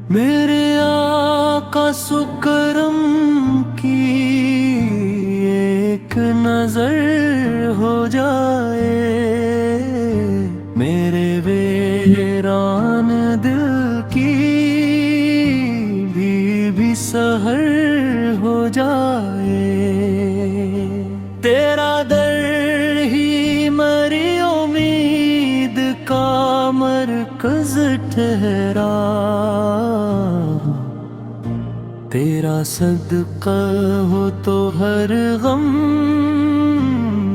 میرے آقا سکرم کی ایک نظر ہو جائے، میرے ویران دل کی بھی سحر ہو جائے۔ تیرا در ہی میری امید کا مرکز ٹھہرا، تیرا صدقہ ہو تو ہر غم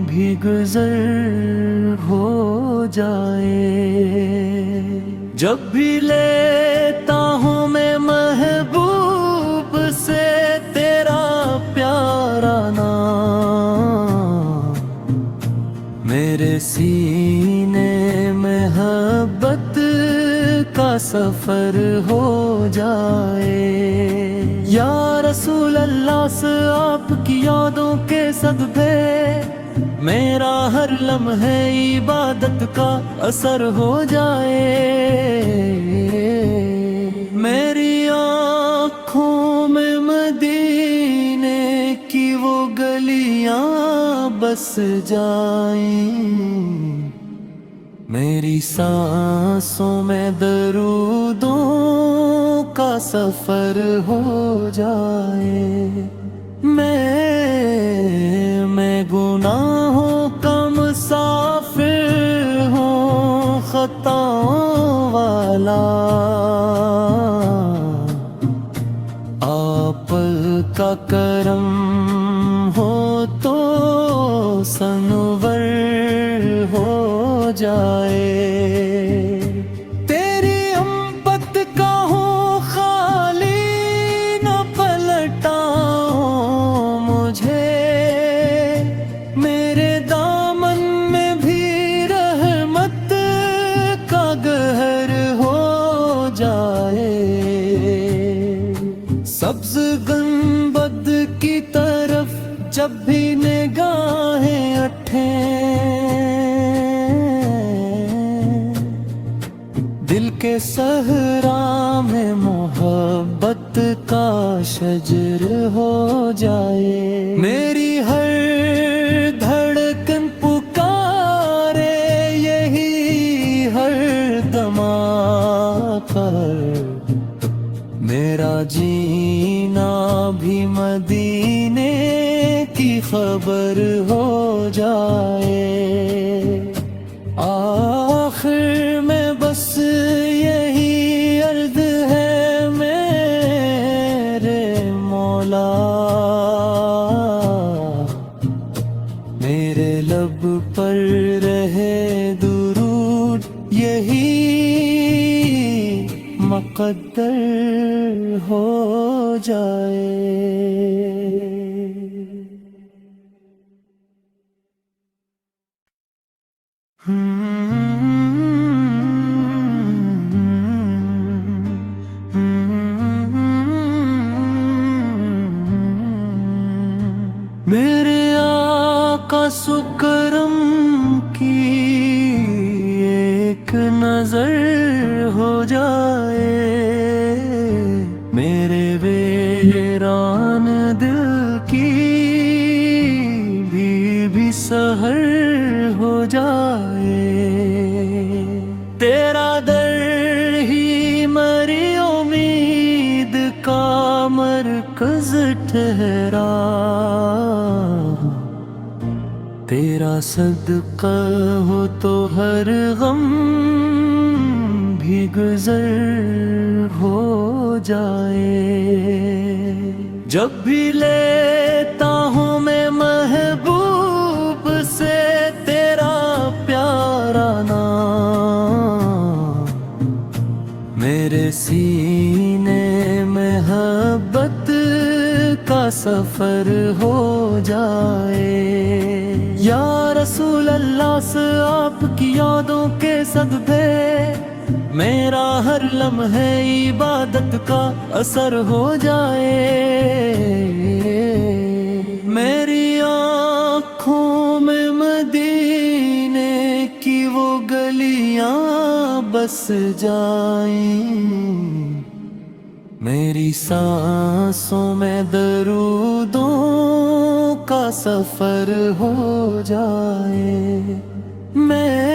بھی گزر ہو جائے۔ جب بھی لیتا ہوں میں محبوب سے تیرا پیارا نام، میرے سینے میں محبت کا سفر ہو جائے۔ یا رسول اللہ سے آپ کی یادوں کے صدقے میرا ہر لمحے عبادت کا اثر ہو جائے۔ میری آنکھوں میں مدینے کی وہ گلیاں بس جائیں، میری سانسوں میں درودوں کا سفر ہو جائے۔ میں گناہوں کا مسافر ہوں، خطاؤں والا، آپ کا کرم ہو تو سنور ہو جائے۔ تیری امت کا ہوں خالی نہ پلٹاؤں مجھے، میرے دامن میں بھی رحمت کا گہر ہو جائے۔ سبز گنبد کی طرف جب بھی نگاہیں اٹھیں، دل کے صحرا میں محبت کا شجر ہو جائے۔ میری ہر دھڑکن پکارے یہی ہر دماغ پر، میرا جینا بھی مدینے کی خبر ہو جائے۔ آخر میں بس یہی عرض ہے میرے مولا، میرے لب پر رہے درود یہی مقدر ہو جائے۔ میرے آقا سکرم کی ایک نظر ہو جائے، میرے ویران دل کی بھی سحر ہو جائے۔ تیرا در ہی میری امید کا مرکز ٹھہرا، تیرا صدقہ ہو تو ہر غم بھی گزر ہو جائے۔ جب بھی لیتا ہوں میں محبوب سے تیرا پیارا نام، میرے سینے میں محبت کا سفر ہو جائے۔ یا رسول اللہ سے آپ کی یادوں کے صدقے میرا ہر لمحے عبادت کا اثر ہو جائے۔ کی وہ گلیاں بس جائیں، میری سانسوں میں درودوں کا سفر ہو جائے۔ میں